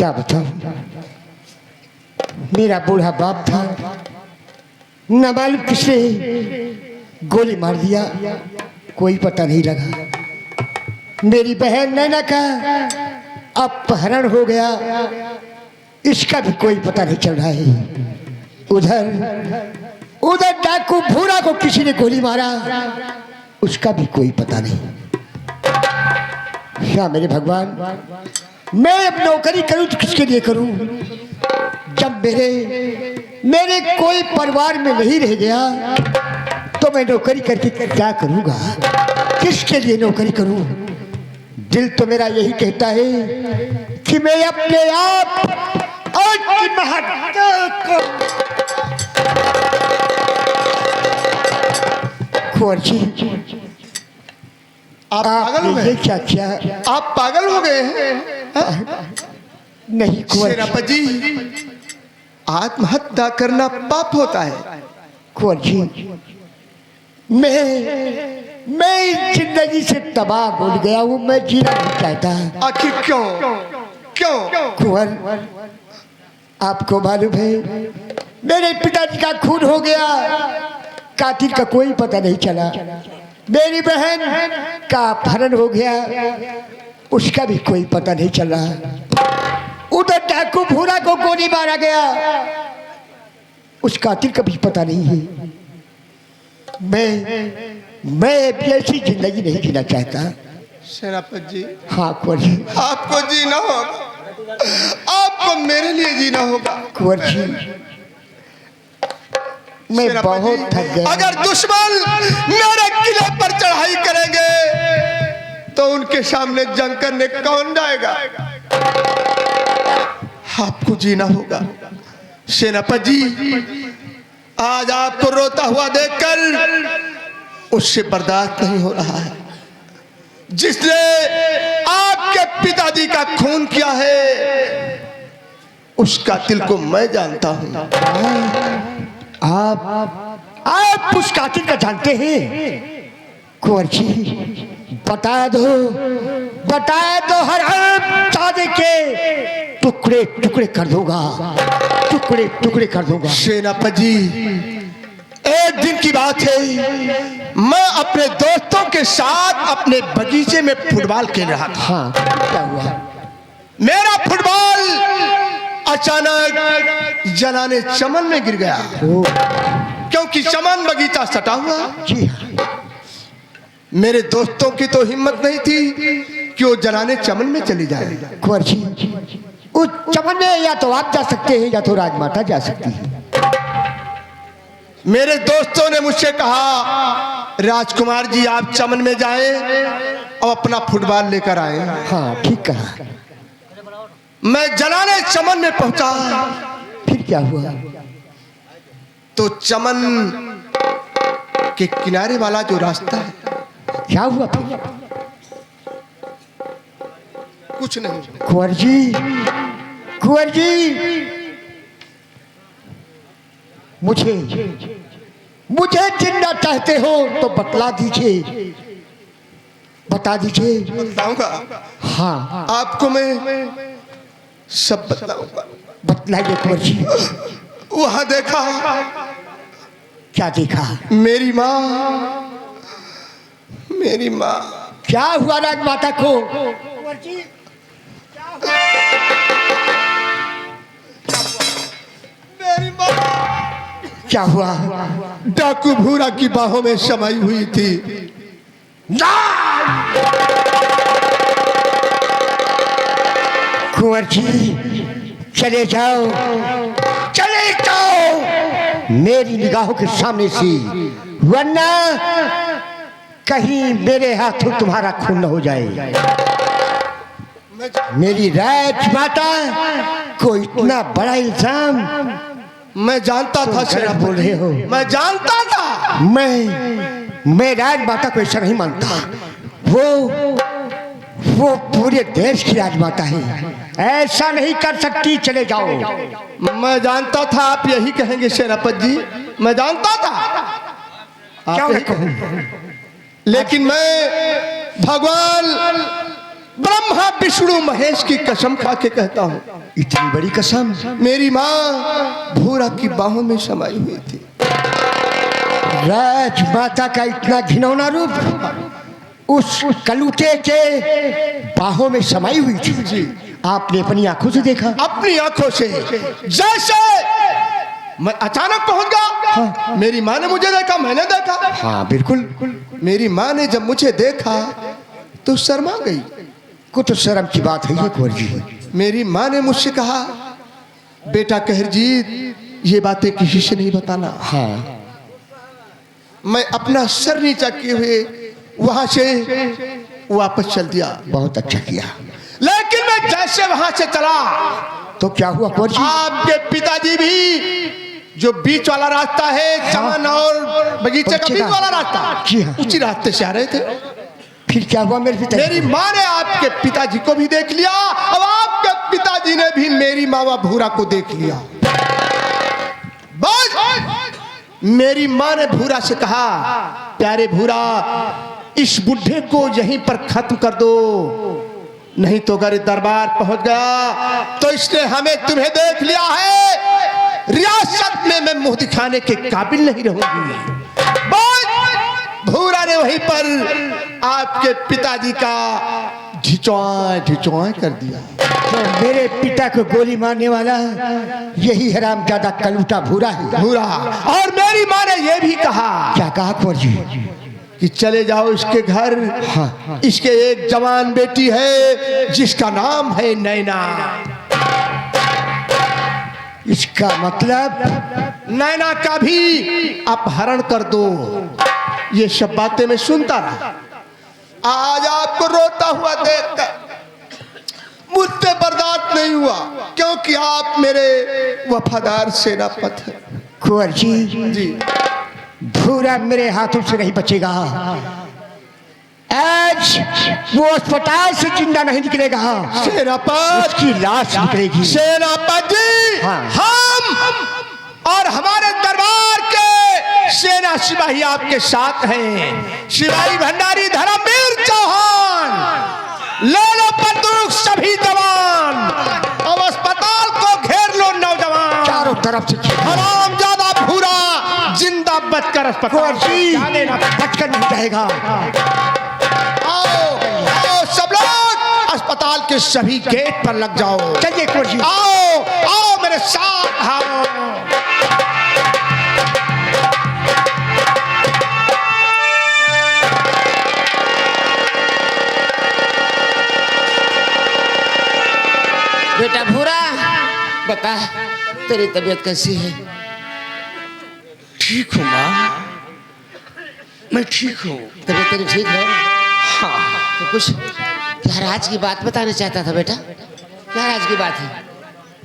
क्या बताऊं, मेरा बूढ़ा बाप था, न मालूम किसने गोली मार दिया, कोई पता नहीं लगा। मेरी बहन नैना का अपहरण हो गया, इसका भी कोई पता नहीं चल रहा है। उधर डाकू भूरा को किसी ने गोली मारा, उसका भी कोई पता नहीं। क्या मेरे भगवान, मैं अब नौकरी करूं तो किसके लिए करूं? जब मेरे कोई परिवार में नहीं रह गया तो मैं नौकरी करके क्या करूंगा? किसके लिए नौकरी करूं? दिल तो मेरा यही कहता है कि मैं अपने आप आत्महत्या आप पागल हो गए? क्या क्या आप पागल हो गए हैं? नहीं कुंवर सेनापति जी, आत्महत्या करना पाप होता है। कुंवर जी, मैं इस जिंदगी से तबाह भूल गया हूँ, मैं जीना नहीं चाहता। आखिर क्यों क्यों? कुंवर, आपको मालूम है मेरे पिताजी का खून हो गया, कातिल का कोई पता नहीं चला। मेरी बहन का अपहरण हो गया, उसका भी कोई पता नहीं चल रहा। उधर डाकू भूरा को गोली मारा गया, उस कातिल का भी पता नहीं है। मैं ऐसी जिंदगी नहीं जीना चाहता। सेनापति जी, हाँ कुंवर जी, आपको जीना होगा, आपको मेरे लिए जीना होगा। कुंवर जी, मैं बहुत थक गया। अगर दुश्मन मेरे किले पर चढ़ाई करेंगे तो उनके सामने जंग करने कौन जाएगा? आपको जीना होगा। सेनापति जी, आज आपको रोता हुआ देखकर उससे बर्दाश्त नहीं हो रहा है। जिसने आपके पिताजी का खून किया है उस कातिल को मैं जानता हूं। आप उस कातिल का जानते हैं? कुंवर जी, बता दो हर चाँद के टुकड़े टुकड़े कर दूंगा, टुकड़े टुकड़े कर दूंगा। सेनापति जी, एक दिन की बात है, मैं अपने दोस्तों के साथ अपने बगीचे में फुटबॉल खेल रहा था। हाँ, क्या हुआ? मेरा फुटबॉल अचानक जलाने चमन में गिर गया, क्योंकि चमन बगीचा सटा हुआ। जी हाँ। मेरे दोस्तों की तो हिम्मत नहीं थी कि वो जलाने चमन में चली जाए। कुंवर जी, उस चमन में या तो आप जा सकते हैं या तो राजमाता जा सकती है। मेरे दोस्तों ने मुझसे कहा, राजकुमार जी आप चमन में जाएं और अपना फुटबॉल लेकर आए। हाँ, ठीक कहा। मैं जलाने चमन में पहुंचा। फिर क्या हुआ? तो चमन के किनारे वाला जो रास्ता है, क्या हुआ फिर? कुछ नहीं। कुंवर जी, मुझे जिंदा चाहते हो तो बतला दीजिए, बता दीजिए। बताऊंगा। हाँ, आपको मैं सब बताऊंगा। बतलाइए कुंवर जी। वहां देखा, क्या देखा? मेरी माँ, मेरी माँ। क्या हुआ राजमाता को? कुंवर जी, मेरी माँ क्या हुआ? डाकू भूरा की बाहों में समाई हुई थी। कुंवर जी, चले जाओ मेरी निगाहों के सामने से, वरना कहीं मेरे हाथों तुम्हारा खून न हो जाए। मेरी राजमाता को इतना बड़ा इल्जाम। मैं जानता था गलत बोल रहे हो। मैं जानता था। मैं राजमाता को ऐसा नहीं मानता। वो पूरे देश की राजमाता है, ऐसा नहीं कर सकती। चले जाओ। मैं जानता था आप यही कहेंगे सेनापति जी, मैं जानता था। क्या कहूं? लेकिन मैं भगवान ब्रह्मा विष्णु महेश की कसम खा के कहता हूँ, इतनी बड़ी कसम? मेरी माँ भूरा की बाहों में समाई हुई थी। राजमाता का इतना घिनौना रूप उस कलूटे के बाहों में समाई हुई थी? जी। आपने अपनी आंखों से देखा? अपनी आंखों से। जैसे मैं अचानक पहुंच गया, हाँ। मेरी माँ ने मुझे देखा, मैंने देखा। हाँ बिल्कुल। मेरी माँ ने जब मुझे देखा तो शर्मा गई। कुछ तो शर्म की बात है ये कुंवर जी। मेरी माँ ने मुझसे कहा, बेटा कहरजीत ये बातें किसी से नहीं बताना। हाँ। मैं अपना सर नीचा किए हुए वहां से वापस चल दिया। बहुत अच्छा किया। लेकिन मैं जैसे वहां से चला तो क्या हुआ कुंवर जी? आपके पिताजी भी जो बीच वाला रास्ता है, चमन और बगीचे का बीच वाला रास्ता, जी हाँ। उसी रास्ते से आ रहे थे। फिर क्या हुआ मेरे पिता? मेरी माँ ने आपके पिताजी को भी देख लिया, अब आपके पिताजी ने भी मेरी मावा भूरा को देख लिया। बस मेरी माँ ने भूरा से कहा, प्यारे भूरा इस बुढ़े को यहीं पर खत्म कर दो, नहीं तो अगर दरबार पहुंच गया तो इसने हमें तुम्हें देख लिया है, रियासत में मैं मुंह दिखाने के काबिल नहीं रहूंगी। बस भूरा ने वहीं पर आपके पिताजी का ढिचौआ कर दिया। तो मेरे पिता को गोली मारने वाला यही हरामजादा कलूटा भूरा है। भूरा। और मेरी माँ ने यह भी कहा, क्या कहा कुंवर जी? कि चले जाओ इसके घर। हाँ। इसके एक जवान बेटी है जिसका नाम है नैना। इसका मतलब नैना का भी अपहरण कर दो। ये सब बातें मैं सुनता रहा। आज आपको रोता हुआ देखकर मुझसे बर्दाश्त नहीं हुआ, क्योंकि आप मेरे वफादार सेनापति हैं। कुंवर जी, जी भूरा मेरे हाथों से नहीं बचेगा। आज वो अस्पताल से जिंदा नहीं निकलेगा। सेनापति, उसकी लाश निकलेगी। सेनापति जी, हाँ। हम और हमारे दरबार के सेना सिपाही आपके साथ हैं। शिवाजी भंडारी, धर्मवीर चौहान, ले लो बंदूक सभी जवान, अब अस्पताल को घेर लो नौजवान। चारों तरफ से हरामजादा भूरा जिंदा बचकर अस्पताल जाने ना। बचकर नहीं जाएगा। आओ आओ सब लोग अस्पताल के सभी गेट पर लग जाओ। चलिए कुंवर जी। आओ आओ मेरे साथ आओ। बेटा भूरा, बता तेरी तबीयत कैसी है? ठीक हूँ माँ, मैं ठीक हूँ। तबीयत तेरी ठीक है? हाँ। तो कुछ क्या राज की बात बताना चाहता था बेटा? क्या राज की बात है?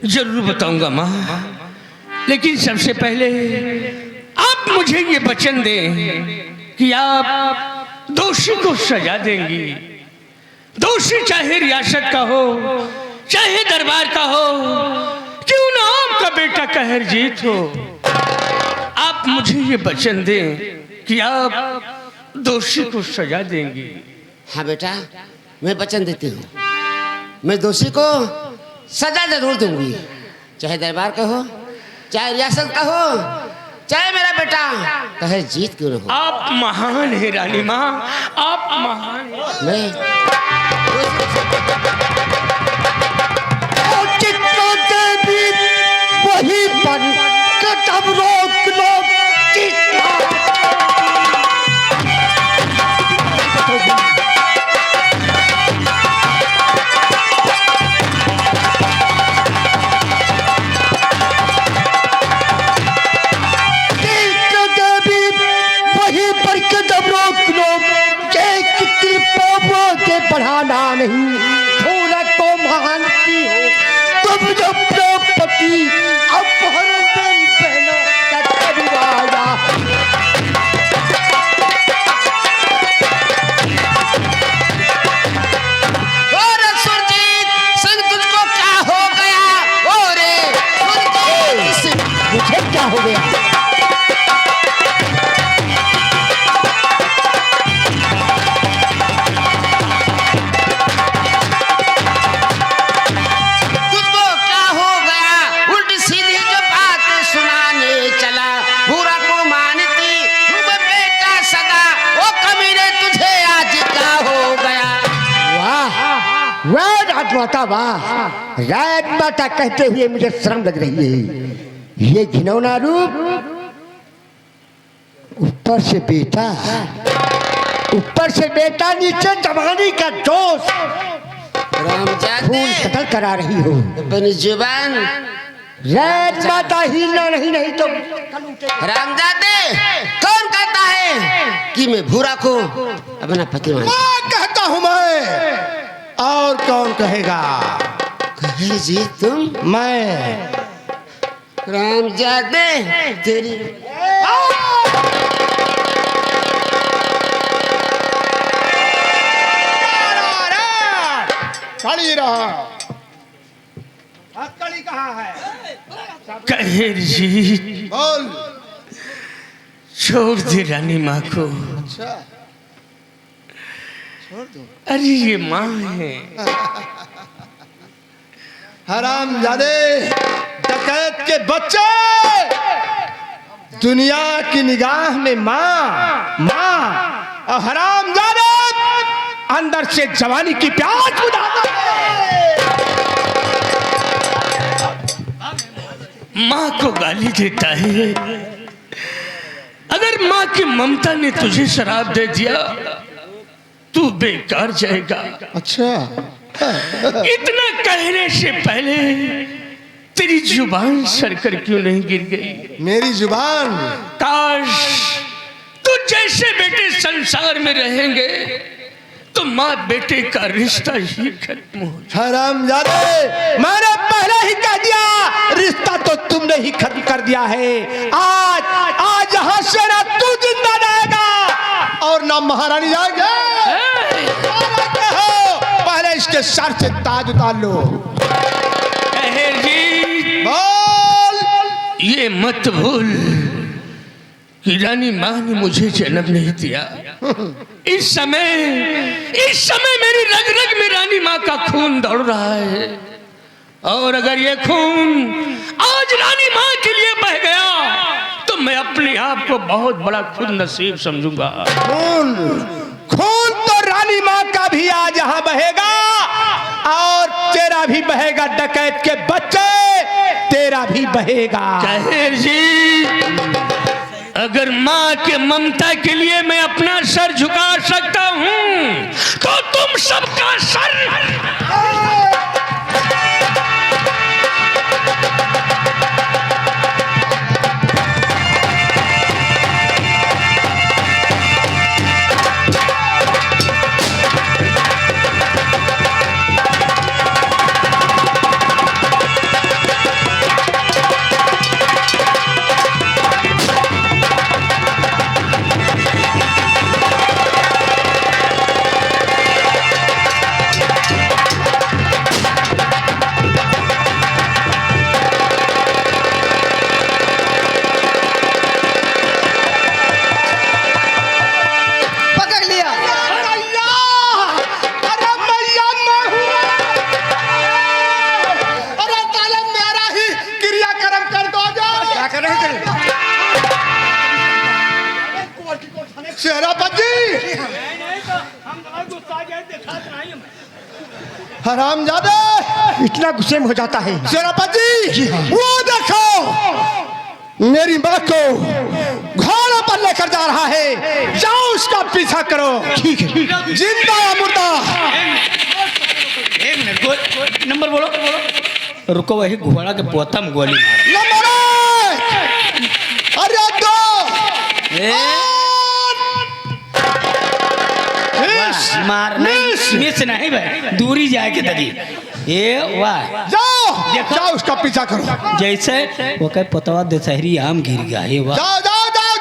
जरूर बताऊंगा माँ, लेकिन सबसे पहले आप मुझे ये वचन दें कि आप दोषी को सजा देंगी। दोषी चाहे रियासत का हो, चाहे दरबार का हो, क्यों ना आपका बेटा कहरजीत हो। आप मुझे ये वचन दें कि आप दोषी को सजा देंगी। हाँ बेटा, मैं वचन देती हूँ, मैं दोषी को सजा जरूर दूंगी, चाहे दरबार का हो, चाहे रियासत का हो, चाहे मेरा बेटा कहरजीत क्यों न हो। आप महान है रानी माँ, आप महान हैं। मैं देवी वही पर कदम रोक लो। बढ़ाना नहीं, भूरा तो महानती हो तुम जो प्रॉपर्टी अपहरण तेरी बहनों का करवाया। और सुरजीत संग तुझको क्या हो गया? और सुरजीत मुझे क्या हो गया? माता वाह, राज माता कहते हुए मुझे शर्म लग रही है। ये घिनौना रूप, ऊपर से बेटा, ऊपर से बेटा, नीचे जवानी का जोश, रामजादे खून कतल करा रही हो। अपनी जुबान। राज माता ही ना, नहीं तो रामजादे कौन कहता है कि मैं भूरा को अपना पति मानता? मैं कहता हूं मैं, और कौन कहेगा? कहे जी तुम? मैं। रामजादे तेरी खड़ी रहा। हथकड़ी कहाँ है? कहेर जी बोल। छोड़ दे रानी माँ को। अच्छा, छोड़ दो। अरे ये माँ है। हरामजादे, डकैत के बच्चे, दुनिया की निगाह में माँ माँ, और हरामजादे अंदर से जवानी की प्यास बुझाता है। माँ को गाली देता है। अगर माँ की ममता ने तुझे शराब दे दिया, तू बेकार जाएगा। अच्छा, इतना कहने से पहले तेरी जुबान सरकर क्यों नहीं गिर गई? मेरी जुबान? काश तू जैसे बेटे संसार में रहेंगे तो माँ बेटे का रिश्ता ही खत्म हो जाए। हरामजादे, मैंने पहले ही कह दिया, रिश्ता तो तुमने ही खत्म कर दिया है। आज यहाँ से ना तू जिंदा रहेगा और ना महारानी जाएंगे। पहले इसके सर से ताज उतार लो। जी बोल। ये मत भूल कि रानी माँ ने मुझे जन्म नहीं दिया। इस समय मेरी रग रग में रानी माँ का खून दौड़ रहा है, और अगर ये खून आज रानी माँ के लिए बह गया तो मैं अपने आप को बहुत बड़ा खुद नसीब समझूंगा। खून तो रानी माँ का भी आज यहाँ बहेगा, और तेरा भी बहेगा। डकैत के बच्चे, तेरा भी बहेगा। कहेर जी, अगर माँ के ममता के लिए मैं अपना सर झुका सकता हूँ तो तुम सबका सर। हरामजादे, इतना गुस्से में हो जाता है। सेनापति जी हाँ। वो देखो, मेरी माँ को घोड़े पर लेकर जा रहा है। जाओ उसका पीछा करो। ठीक है। जिंदा या मुर्दा? एक मिनट, नंबर बोलो। रुको, वही घोड़ा के पोता में गोली मारो। नंबर 1। अरे 2। मार नहीं, मिस नहीं भाई, दूरी जाए के तरी। ये वाह, जाओ उसका पीछा करो। जैसे वो कह पतवा दशहरी आम गिर गया। ये वाह, जाओ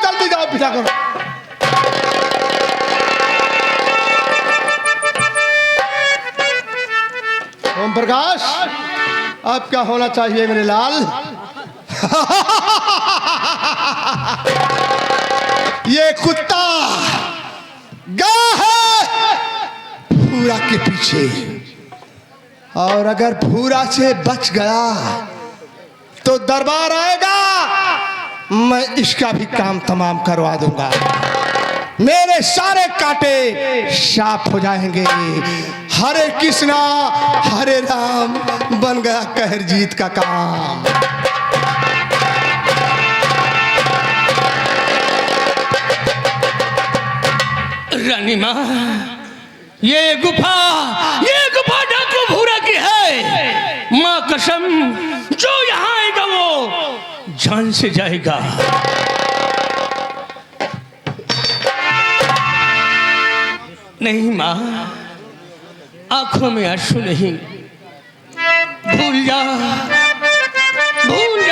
जल्दी जाओ, पीछा करो। ओम प्रकाश, अब क्या होना चाहिए मेरे लाल? ये कुत्ता गया है भूरा के पीछे, और अगर भूरा से बच गया तो दरबार आएगा, मैं इसका भी काम तमाम करवा दूंगा। मेरे सारे कांटे साफ हो जाएंगे। हरे कृष्णा हरे राम बन गया कहर जीत का काम। रानी माँ, ये गुफा डाकू भूरा की है। माँ कसम, जो यहाँ आएगा वो जान से जाएगा। नहीं माँ, आंखों में आंसू नहीं। भूल जा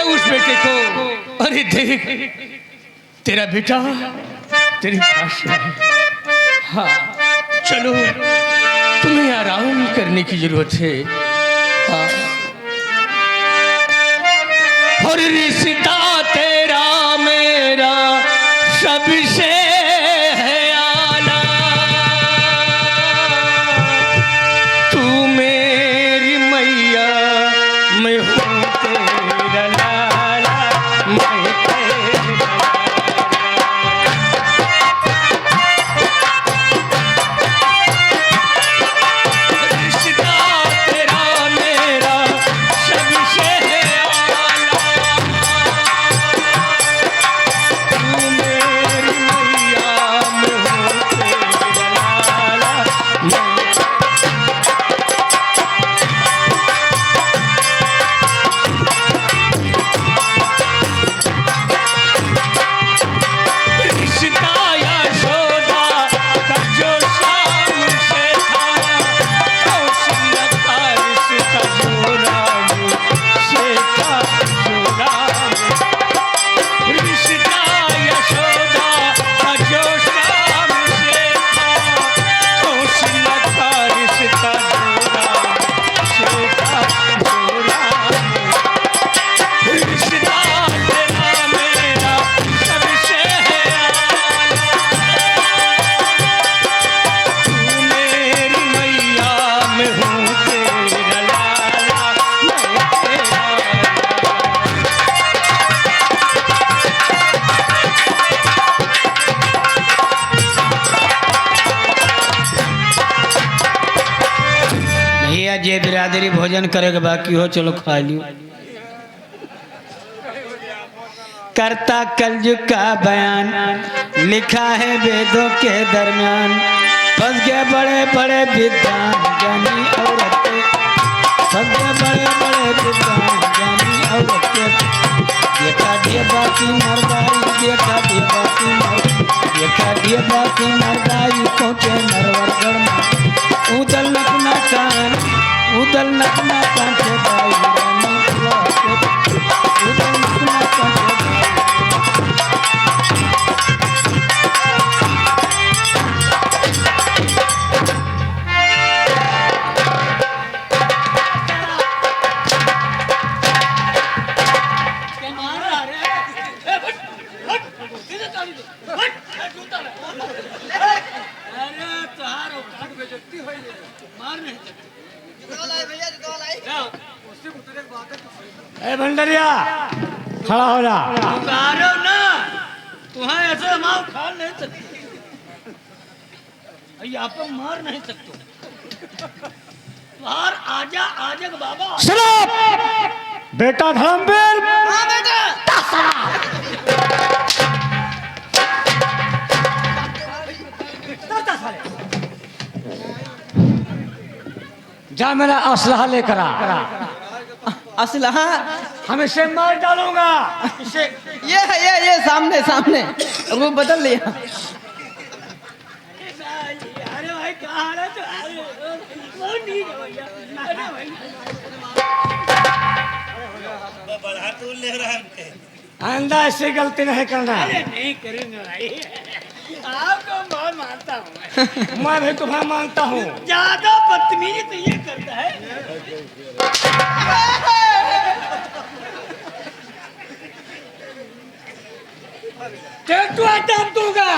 उस बेटे को। अरे देख, तेरा बेटा तेरे पास है। हाँ चलो, तुम्हें आराम करने की जरूरत है। हाँ, और रिश्ता तेरा मेरा सबसे है आला। तू मेरी मैया, मैं हूँ तेरा लाला, मैं तेरा जे बिरादरी भोजन करे के बाकी हो चलो खा लियो। करता कलयुग का बयान लिखा है वेदों के दरमियान। फंस गए बड़े बड़े विद्वान ज्ञानी औरतें, फंस गए बड़े बड़े विद्वान ज्ञानी औरतें। देखा दिए बाकी मरदाई, देखा दिए बाकी देखा दिए बाकी मरदाई पहुँचे नरवर में। उदल नकना कान, उदल नकना कान से भाई रानी लौटे। उदल नकना कान से भंडरिया खड़ा हो जा। ना तुम्हें ऐसे मार खा नहीं सकते, आप मार नहीं सकते। बाहर आजा आजा बाबा। सुनो बेटा धर्मवीर। हाँ बेटा। जा मेरा असलहा लेकर आ। असलहा हम इसे मार डालूंगा। इसे ये सामने सामने वो बदल लिया। अरे भाई कहाँ है तो आइंदा ऐसे गलती नहीं करना। नहीं करूंगा भाई, आपको बहुत मानता हूँ। मैं भी तुम्हें मानता हूँ। ज्यादा बदतमीजी तो ये करता है। तू आदम दूंगा।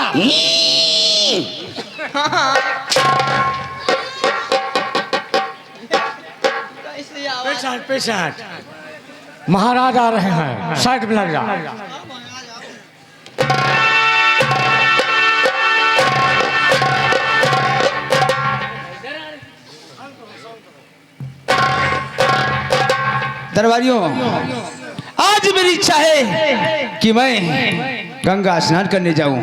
पेशेंट पेशेंट महाराज आ रहे हैं, साइड में लग जा। दरबारियों, आज मेरी इच्छा है कि मैं गंगा स्नान करने जाऊं।